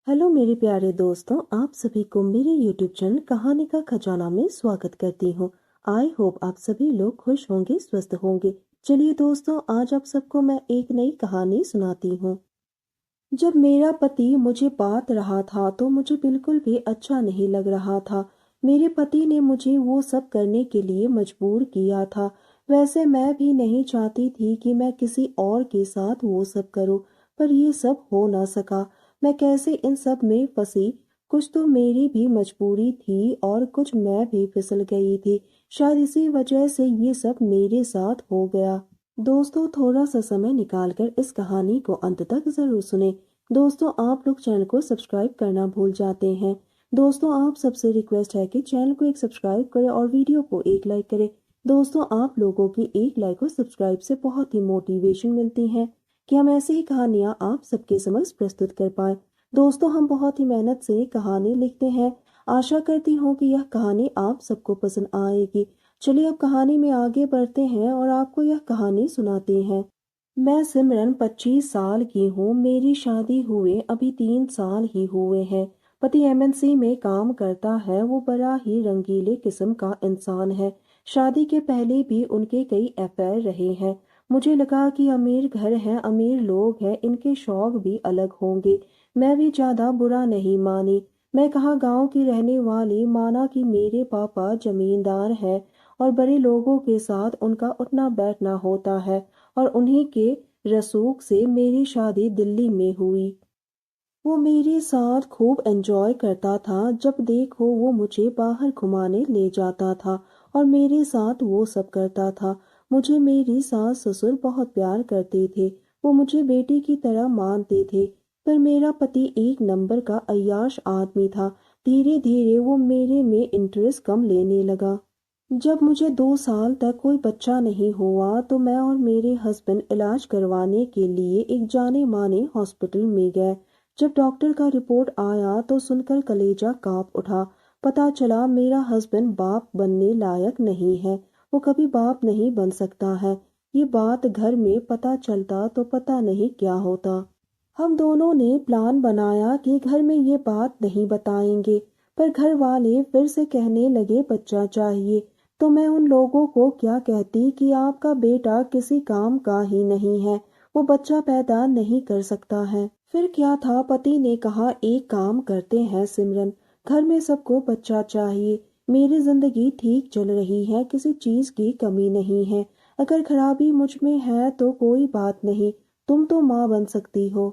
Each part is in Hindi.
हेलो मेरे प्यारे दोस्तों, आप सभी को मेरे यूट्यूब चैनल कहानी का खजाना में स्वागत करती हूँ। आई होप आप सभी लोग खुश होंगे, स्वस्थ होंगे। चलिए दोस्तों, आज आप सबको मैं एक नई कहानी सुनाती हूँ। जब मेरा पति मुझे बांट रहा था तो मुझे बिल्कुल भी अच्छा नहीं लग रहा था। मेरे पति ने मुझे वो सब करने के लिए मजबूर किया था। वैसे मैं भी नहीं चाहती थी कि मैं किसी और के साथ वो सब करूं, पर ये सब हो ना सका। मैं कैसे इन सब में फंसी। कुछ तो मेरी भी मजबूरी थी और कुछ मैं भी फिसल गई थी। शायद इसी वजह से ये सब मेरे साथ हो गया। दोस्तों, थोड़ा सा समय निकालकर इस कहानी को अंत तक जरूर सुने। दोस्तों, आप लोग चैनल को सब्सक्राइब करना भूल जाते हैं। दोस्तों, आप सबसे रिक्वेस्ट है कि चैनल को एक सब्सक्राइब करें और वीडियो को एक लाइक करें। दोस्तों, आप लोगों की एक लाइक और सब्सक्राइब से बहुत ही मोटिवेशन मिलती है कि हम ऐसी ही कहानियां आप सबके समक्ष प्रस्तुत कर पाए। दोस्तों, हम बहुत ही मेहनत से कहानी लिखते हैं। आशा करती हूँ कि यह कहानी आप सबको पसंद आएगी। चलिए अब कहानी में आगे बढ़ते हैं और आपको यह कहानी सुनाते हैं। मैं सिमरन 25 साल की हूँ। मेरी शादी हुए अभी 3 साल ही हुए हैं। पति एमएनसी में काम करता है। वो बड़ा ही रंगीले किस्म का इंसान है। शादी के पहले भी उनके कई अफेयर रहे हैं। मुझे लगा कि अमीर घर है, अमीर लोग हैं, इनके शौक भी अलग होंगे। मैं भी ज्यादा बुरा नहीं मानी। मैं कहाँ गांव की रहने वाली, माना कि मेरे पापा जमींदार है और बड़े लोगों के साथ उनका उठना बैठना होता है और उन्हीं के रसूख से मेरी शादी दिल्ली में हुई। वो मेरे साथ खूब एंजॉय करता था। जब देखो वो मुझे बाहर घुमाने ले जाता था और मेरे साथ वो सब करता था। मुझे मेरी सास ससुर बहुत प्यार करते थे। वो मुझे बेटी की तरह मानते थे। पर मेरा पति एक नंबर का अय्याश आदमी था। धीरे धीरे वो मेरे में इंटरेस्ट कम लेने लगा। जब मुझे 2 साल तक कोई बच्चा नहीं हुआ तो मैं और मेरे हस्बैंड इलाज करवाने के लिए एक जाने माने हॉस्पिटल में गए। जब डॉक्टर का रिपोर्ट आया तो सुनकर कलेजा कांप उठा। पता चला मेरा हस्बैंड बाप बनने लायक नहीं है। वो कभी बाप नहीं बन सकता है। ये बात घर में पता चलता तो पता नहीं क्या होता। हम दोनों ने प्लान बनाया कि घर में ये बात नहीं बताएंगे। पर घर वाले फिर से कहने लगे बच्चा चाहिए। तो मैं उन लोगों को क्या कहती कि आपका बेटा किसी काम का ही नहीं है, वो बच्चा पैदा नहीं कर सकता है। फिर क्या था, पति ने कहा एक काम करते हैं सिमरन, घर में सबको बच्चा चाहिए। मेरी जिंदगी ठीक चल रही है, किसी चीज की कमी नहीं है। अगर खराबी मुझ में है तो कोई बात नहीं, तुम तो माँ बन सकती हो।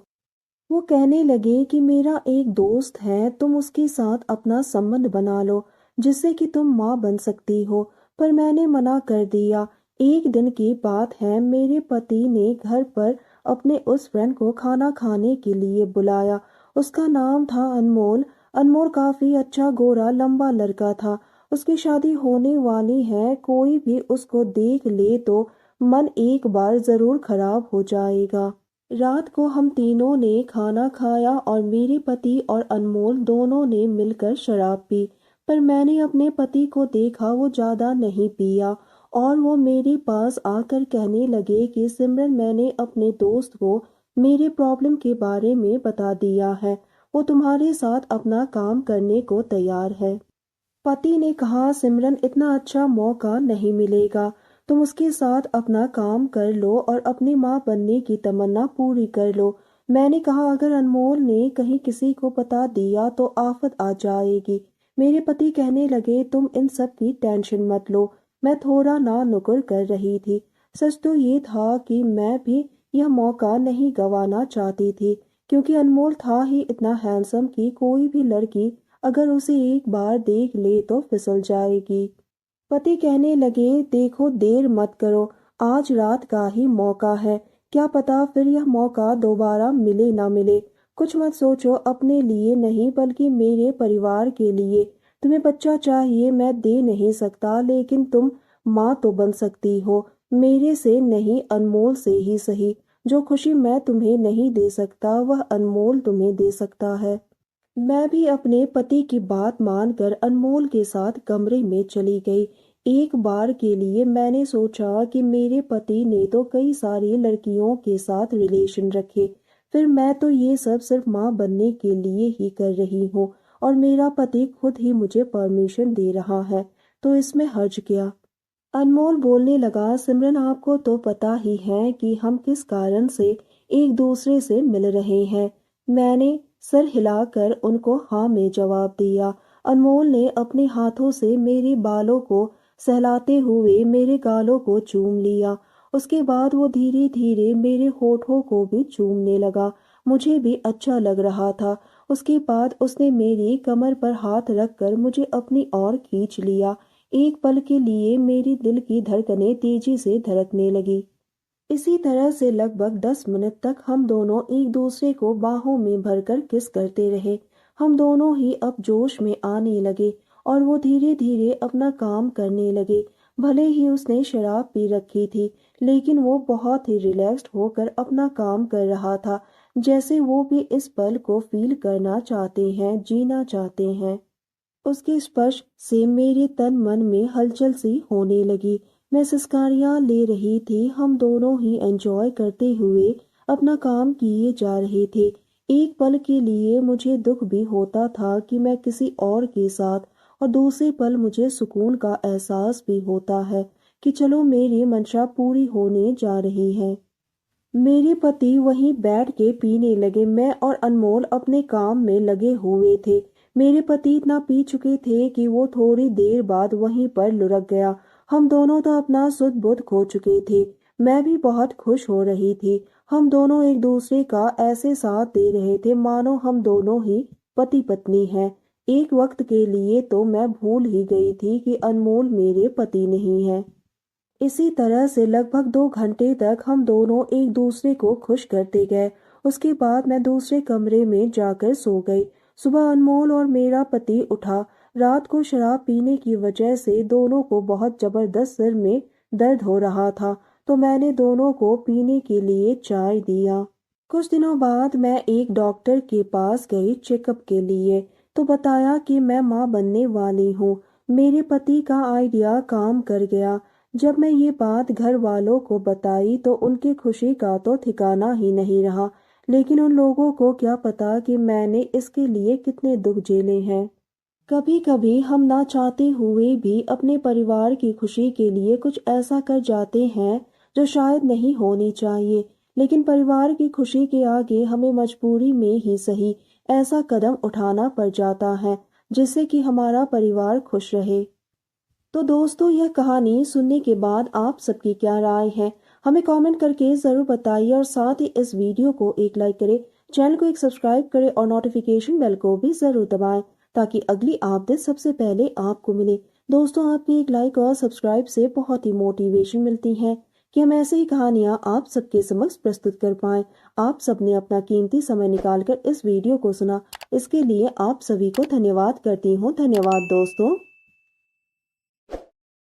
वो कहने लगे कि मेरा एक दोस्त है, तुम उसके साथ अपना संबंध बना लो जिससे कि तुम माँ बन सकती हो। पर मैंने मना कर दिया। एक दिन की बात है, मेरे पति ने घर पर अपने उस फ्रेंड को खाना खाने के लिए बुलाया। उसका नाम था अनमोल। अनमोल काफी अच्छा गोरा लंबा लड़का था। उसकी शादी होने वाली है। कोई भी उसको देख ले तो मन एक बार जरूर खराब हो जाएगा। रात को हम तीनों ने खाना खाया और मेरे पति और अनमोल दोनों ने मिलकर शराब पी। पर मैंने अपने पति को देखा, वो ज्यादा नहीं पिया और वो मेरे पास आकर कहने लगे कि सिमरन, मैंने अपने दोस्त को मेरे प्रॉब्लम के बारे में बता दिया है। वो तुम्हारे साथ अपना काम करने को तैयार है। पति ने कहा सिमरन, इतना अच्छा मौका नहीं मिलेगा। तुम उसके साथ अपना काम कर लो और अपनी माँ बनने की तमन्ना पूरी कर लो। मैंने कहा अगर अनमोल ने कहीं किसी को बता दिया तो आफत आ जाएगी। मेरे पति कहने लगे तुम इन सब की टेंशन मत लो। मैं थोड़ा ना नुकुर कर रही थी। सच तो ये था कि मैं भी यह मौका नहीं गंवाना चाहती थी, क्योंकि अनमोल था ही इतना हैंडसम कि कोई भी लड़की अगर उसे एक बार देख ले तो फिसल जाएगी। पति कहने लगे देखो, देर मत करो, आज रात का ही मौका है। क्या पता फिर यह मौका दोबारा मिले ना मिले। कुछ मत सोचो, अपने लिए नहीं बल्कि मेरे परिवार के लिए। तुम्हें बच्चा चाहिए, मैं दे नहीं सकता, लेकिन तुम माँ तो बन सकती हो। मेरे से नहीं, अनमोल से ही सही। जो खुशी मैं तुम्हें नहीं दे सकता वह अनमोल तुम्हें दे सकता है। मैं भी अपने पति की बात मानकर अनमोल के साथ कमरे में चली गई। एक बार के लिए मैंने सोचा कि मेरे पति ने तो कई सारी लड़कियों के साथ रिलेशन रखे, फिर मैं तो ये सब सिर्फ माँ बनने के लिए ही कर रही हूँ और मेरा पति खुद ही मुझे परमिशन दे रहा है, तो इसमें हर्ज क्या। अनमोल बोलने लगा, सिमरन आपको तो पता ही है कि हम किस कारण से एक दूसरे से मिल रहे हैं। मैंने सर हिलाकर उनको हाँ में जवाब दिया। अनमोल ने अपने हाथों से मेरे बालों को सहलाते हुए मेरे गालों को चूम लिया। उसके बाद वो धीरे धीरे मेरे होठों को भी चूमने लगा। मुझे भी अच्छा लग रहा था। उसके बाद उसने मेरी कमर पर हाथ रखकर मुझे अपनी ओर खींच लिया। एक पल के लिए मेरी दिल की धड़कनें तेजी से धड़कने लगी। इसी तरह से लगभग 10 मिनट तक हम दोनों एक दूसरे को बाहों में भरकर किस करते रहे। हम दोनों ही अब जोश में आने लगे और वो धीरे धीरे अपना काम करने लगे। भले ही उसने शराब पी रखी थी, लेकिन वो बहुत ही रिलैक्स्ड होकर अपना काम कर रहा था, जैसे वो भी इस पल को फील करना चाहते हैं, जीना चाहते हैं। उसके स्पर्श से मेरे तन मन में हलचल सी होने लगी। मैं सिसकारियां ले रही थी। हम दोनों ही एंजॉय करते हुए अपना काम किए जा रहे थे। एक पल के लिए मुझे दुख भी होता था कि मैं किसी और के साथ, और दूसरे पल मुझे सुकून का एहसास भी होता है कि चलो मेरी मंशा पूरी होने जा रही है। मेरे पति वहीं बैठ के पीने लगे। मैं और अनमोल अपने काम में लगे हुए थे। मेरे पति इतना पी चुके थे कि वो थोड़ी देर बाद वहीं पर लुढ़क गया। हम दोनों तो अपना सुध बुध खो चुके थे। मैं भी बहुत खुश हो रही थी। हम दोनों एक दूसरे का ऐसे साथ दे रहे थे मानो हम दोनों ही पति पत्नी हैं। एक वक्त के लिए तो मैं भूल ही गई थी कि अनमोल मेरे पति नहीं है। इसी तरह से लगभग 2 घंटे तक हम दोनों एक दूसरे को खुश करते गए। उसके बाद मैं दूसरे कमरे में जाकर सो गई। सुबह अनमोल और मेरा पति उठा। रात को शराब पीने की वजह से दोनों को बहुत जबरदस्त सिर में दर्द हो रहा था, तो मैंने दोनों को पीने के लिए चाय दिया। कुछ दिनों बाद मैं एक डॉक्टर के पास गई चेकअप के लिए, तो बताया कि मैं माँ बनने वाली हूँ। मेरे पति का आइडिया काम कर गया। जब मैं ये बात घर वालों को बताई तो उनकी खुशी का तो ठिकाना ही नहीं रहा, लेकिन उन लोगों को क्या पता कि मैंने इसके लिए कितने दुख झेले हैं। कभी कभी हम ना चाहते हुए भी अपने परिवार की खुशी के लिए कुछ ऐसा कर जाते हैं जो शायद नहीं होनी चाहिए, लेकिन परिवार की खुशी के आगे हमें मजबूरी में ही सही ऐसा कदम उठाना पड़ जाता है जिससे कि हमारा परिवार खुश रहे। तो दोस्तों, यह कहानी सुनने के बाद आप सबकी क्या राय है, हमें कमेंट करके ज़रूर बताइए और साथ ही इस वीडियो को एक लाइक करें, चैनल को एक सब्सक्राइब करें और नोटिफिकेशन बेल को भी ज़रूर दबाएं ताकि अगली अपडेट सबसे पहले आपको मिले। दोस्तों, आपकी एक लाइक और सब्सक्राइब से बहुत ही मोटिवेशन मिलती है कि हम ऐसे ही कहानियाँ आप सबके समक्ष प्रस्तुत कर पाएं। आप सबने अपना कीमती समय निकालकर इस वीडियो को सुना, इसके लिए आप सभी को धन्यवाद करती हूँ। धन्यवाद दोस्तों।